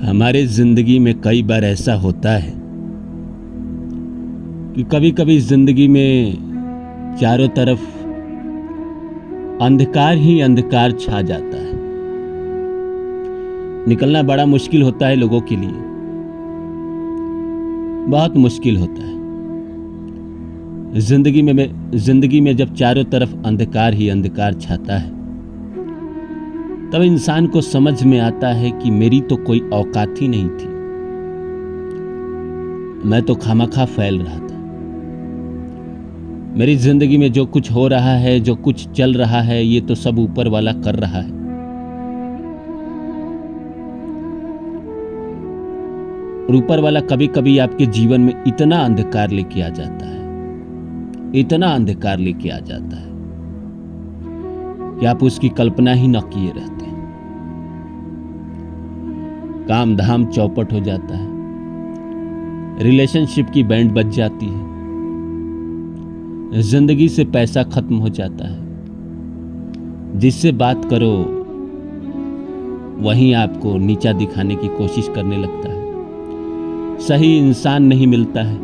हमारे जिंदगी में कई बार ऐसा होता है कि कभी कभी जिंदगी में चारों तरफ अंधकार ही अंधकार छा जाता है। निकलना बड़ा मुश्किल होता है लोगों के लिए, बहुत मुश्किल होता है। जिंदगी में जब चारों तरफ अंधकार ही अंधकार छाता है, तब इंसान को समझ में आता है कि मेरी तो कोई औकात ही नहीं थी। मैं तो खामखा फैल रहा था। मेरी जिंदगी में जो कुछ हो रहा है, जो कुछ चल रहा है, ये तो सब ऊपर वाला कर रहा है। और ऊपर वाला कभी कभी आपके जीवन में इतना अंधकार लेके आ जाता है, इतना अंधकार लेके आ जाता है कि आप उसकी कल्पना ही न किए रहते। काम धाम चौपट हो जाता है, रिलेशनशिप की बैंड बज जाती है, जिंदगी से पैसा खत्म हो जाता है। जिससे बात करो वहीं आपको नीचा दिखाने की कोशिश करने लगता है। सही इंसान नहीं मिलता है,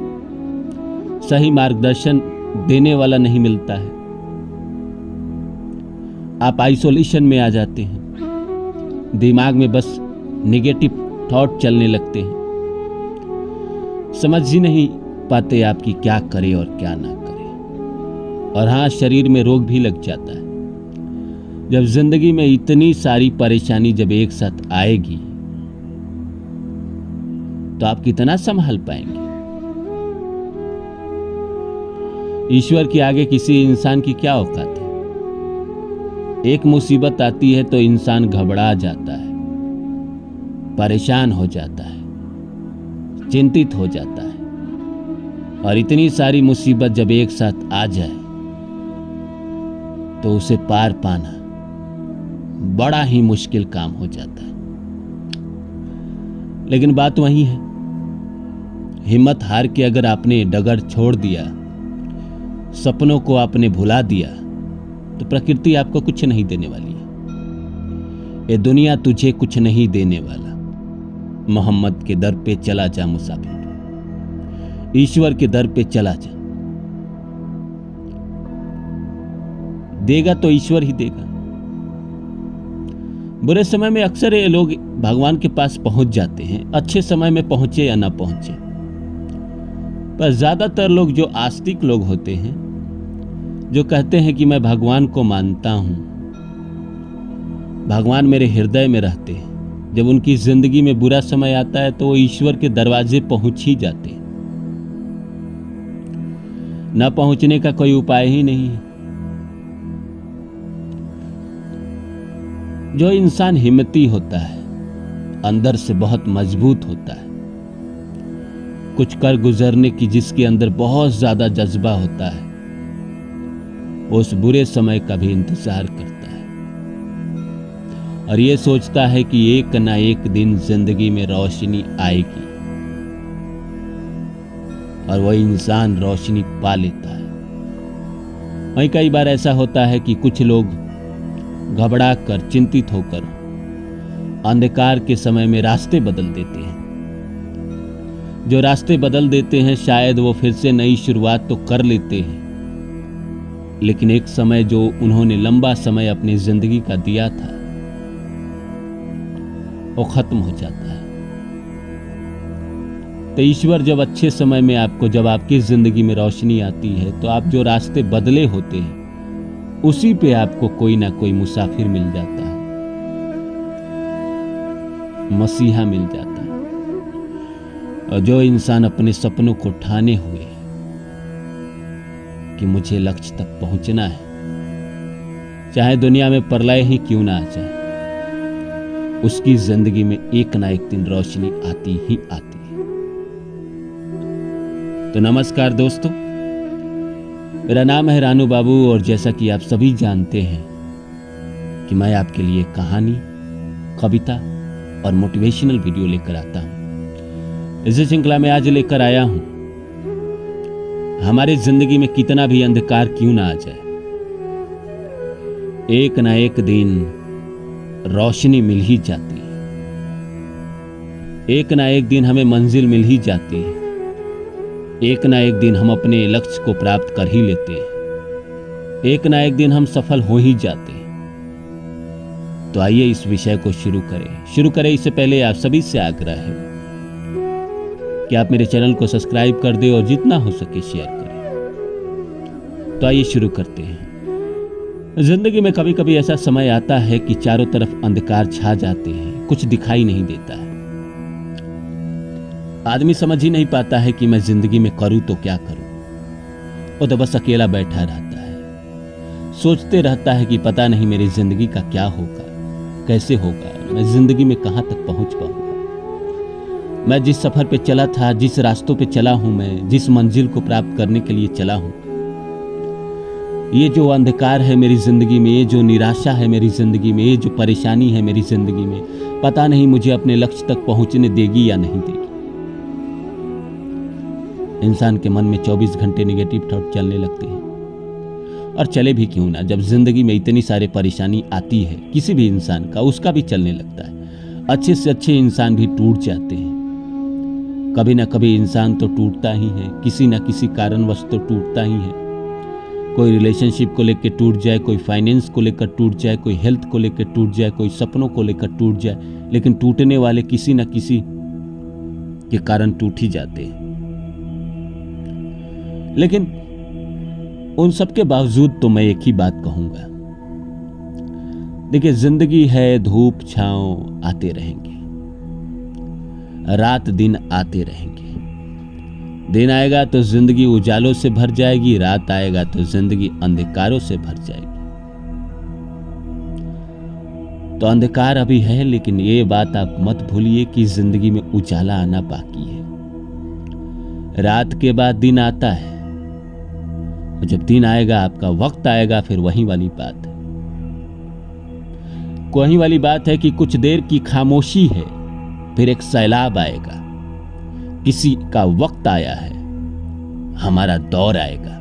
सही मार्गदर्शन देने वाला नहीं मिलता है। आप आइसोलेशन में आ जाते हैं, दिमाग में बस नेगेटिव थॉट चलने लगते हैं। समझ ही नहीं पाते आपकी क्या करे और क्या ना करे। और हाँ, शरीर में रोग भी लग जाता है। जब जिंदगी में इतनी सारी परेशानी जब एक साथ आएगी, तो आप कितना संभाल पाएंगे। ईश्वर के आगे किसी इंसान की क्या औकात है। एक मुसीबत आती है तो इंसान घबरा जाता है, परेशान हो जाता है, चिंतित हो जाता है। और इतनी सारी मुसीबत जब एक साथ आ जाए तो उसे पार पाना बड़ा ही मुश्किल काम हो जाता है। लेकिन बात वही है, हिम्मत हार के अगर आपने डगर छोड़ दिया, सपनों को आपने भुला दिया, तो प्रकृति आपको कुछ नहीं देने वाली है। ये दुनिया तुझे कुछ नहीं देने वाला। मोहम्मद के दर पे चला जा मुसाफिर, ईश्वर के दर पे चला जा। देगा तो ईश्वर ही देगा। बुरे समय में अक्सर ये लोग भगवान के पास पहुंच जाते हैं, अच्छे समय में पहुंचे या ना पहुंचे। पर ज्यादातर लोग जो आस्तिक लोग होते हैं, जो कहते हैं कि मैं भगवान को मानता हूं, भगवान मेरे हृदय में रहते हैं, जब उनकी जिंदगी में बुरा समय आता है तो वो ईश्वर के दरवाजे पहुंच ही जाते हैं। न पहुंचने का कोई उपाय ही नहीं है। जो इंसान हिम्मती होता है, अंदर से बहुत मजबूत होता है, कुछ कर गुजरने की जिसके अंदर बहुत ज्यादा जज्बा होता है, उस बुरे समय का भी इंतजार करता है और ये सोचता है कि एक ना एक दिन जिंदगी में रोशनी आएगी, और वह इंसान रोशनी पा लेता है। वहीं कई बार ऐसा होता है कि कुछ लोग घबरा कर, चिंतित होकर अंधकार के समय में रास्ते बदल देते हैं। जो रास्ते बदल देते हैं, शायद वो फिर से नई शुरुआत तो कर लेते हैं, लेकिन एक समय जो उन्होंने लंबा समय अपनी जिंदगी का दिया था, वो खत्म हो जाता है। तो ईश्वर जब अच्छे समय में आपको, जब आपकी जिंदगी में रोशनी आती है, तो आप जो रास्ते बदले होते हैं, उसी पे आपको कोई ना कोई मुसाफिर मिल जाता है, मसीहा मिल जाता है। और जो इंसान अपने सपनों को ठाने हुए कि मुझे लक्ष्य तक पहुंचना है, चाहे दुनिया में प्रलय ही क्यों ना आ जाए, उसकी जिंदगी में एक ना एक दिन रोशनी आती ही आती है। तो नमस्कार दोस्तों, मेरा नाम है रानू बाबू, और जैसा कि आप सभी जानते हैं कि मैं आपके लिए कहानी, कविता और मोटिवेशनल वीडियो लेकर आता हूं। इस श्रृंखला में आज लेकर आया हूं, हमारे जिंदगी में कितना भी अंधकार क्यों ना आ जाए, एक ना एक दिन रोशनी मिल ही जाती है। एक ना एक दिन हमें मंजिल मिल ही जाती है, एक ना एक दिन हम अपने लक्ष्य को प्राप्त कर ही लेते हैं, एक ना एक दिन हम सफल हो ही जाते हैं। तो आइए इस विषय को शुरू करें। इससे पहले आप सभी से आग्रह है कि आप मेरे चैनल को सब्सक्राइब कर दें और जितना हो सके शेयर करें। तो आइए शुरू करते हैं। जिंदगी में कभी कभी ऐसा समय आता है कि चारों तरफ अंधकार छा जाते हैं, कुछ दिखाई नहीं देता है। आदमी समझ ही नहीं पाता है कि मैं जिंदगी में करूं तो क्या करूं। वो तो बस अकेला बैठा रहता है, सोचते रहता है कि पता नहीं मेरी जिंदगी का क्या होगा, कैसे होगा, मैं जिंदगी में कहां तक पहुंच पाऊंगा। मैं जिस सफर पे चला था, जिस रास्तों पे चला हूं, मैं जिस मंजिल को प्राप्त करने के लिए चला हूं, ये जो अंधकार है मेरी जिंदगी में, ये जो निराशा है मेरी जिंदगी में, ये जो परेशानी है मेरी जिंदगी में, पता नहीं मुझे अपने लक्ष्य तक पहुंचने देगी या नहीं देगी। इंसान के मन में 24 घंटे नेगेटिव थॉट चलने लगते हैं, और चले भी क्यों ना, जब जिंदगी में इतनी सारी परेशानी आती है किसी भी इंसान का, उसका भी चलने लगता है। अच्छे से अच्छे इंसान भी टूट जाते हैं। कभी ना कभी इंसान तो टूटता ही है, किसी ना किसी कारणवश तो टूटता ही है। कोई रिलेशनशिप को लेकर टूट जाए, कोई फाइनेंस को लेकर टूट जाए, कोई हेल्थ को लेकर टूट जाए, कोई सपनों को लेकर टूट जाए, लेकिन टूटने वाले किसी न किसी के कारण टूट ही जाते हैं। लेकिन उन सब के बावजूद तो मैं एक ही बात कहूंगा, देखिए जिंदगी है, धूप छांव आते रहेंगे, रात दिन आते रहेंगे। दिन आएगा तो जिंदगी उजालों से भर जाएगी, रात आएगा तो जिंदगी अंधकारों से भर जाएगी। तो अंधकार अभी है, लेकिन ये बात आप मत भूलिए कि जिंदगी में उजाला आना बाकी है। रात के बाद दिन आता है, और जब दिन आएगा, आपका वक्त आएगा, फिर वही वाली बात है। वही वाली बात है कि कुछ देर की खामोशी है, फिर एक सैलाब आएगा। किसी का वक्त आया है, हमारा दौर आएगा।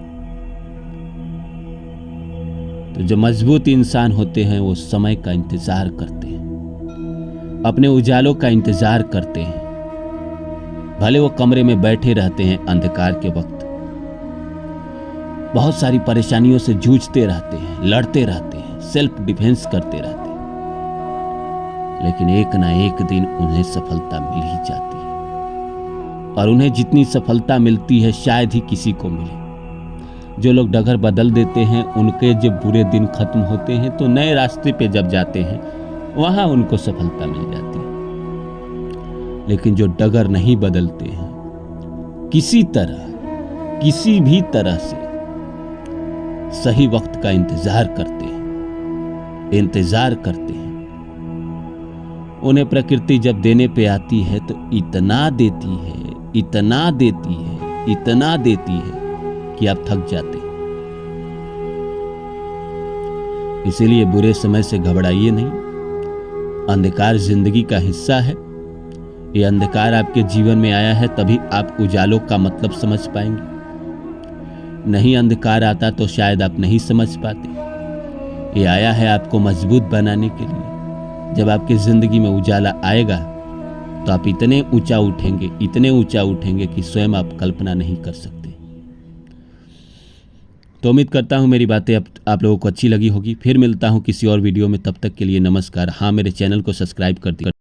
तो जो मजबूत इंसान होते हैं वो समय का इंतजार करते हैं, अपने उजालों का इंतजार करते हैं। भले वो कमरे में बैठे रहते हैं अंधकार के वक्त, बहुत सारी परेशानियों से जूझते रहते हैं, लड़ते रहते हैं, सेल्फ डिफेंस करते रहते हैं, लेकिन एक ना एक दिन उन्हें सफलता मिल ही जाती है। और उन्हें जितनी सफलता मिलती है शायद ही किसी को मिले। जो लोग डगर बदल देते हैं, उनके जब बुरे दिन खत्म होते हैं तो नए रास्ते पे जब जाते हैं, वहां उनको सफलता मिल जाती है। लेकिन जो डगर नहीं बदलते हैं, किसी तरह, किसी भी तरह से सही वक्त का इंतजार करते हैं, उन्हें प्रकृति जब देने पे आती है तो इतना देती है, इतना देती है, इतना देती है कि आप थक जाते हैं। इसीलिए बुरे समय से घबराइए नहीं। अंधकार जिंदगी का हिस्सा है। ये अंधकार आपके जीवन में आया है, तभी आप उजालों का मतलब समझ पाएंगे। नहीं अंधकार आता तो शायद आप नहीं समझ पाते। ये आया है आपको मजबूत बनाने के लिए। जब आपकी जिंदगी में उजाला आएगा तो आप इतने ऊंचा उठेंगे, इतने ऊंचा उठेंगे कि स्वयं आप कल्पना नहीं कर सकते। तो उम्मीद करता हूं मेरी बातें आप लोगों को अच्छी लगी होगी। फिर मिलता हूं किसी और वीडियो में, तब तक के लिए नमस्कार। हाँ, मेरे चैनल को सब्सक्राइब कर दिया।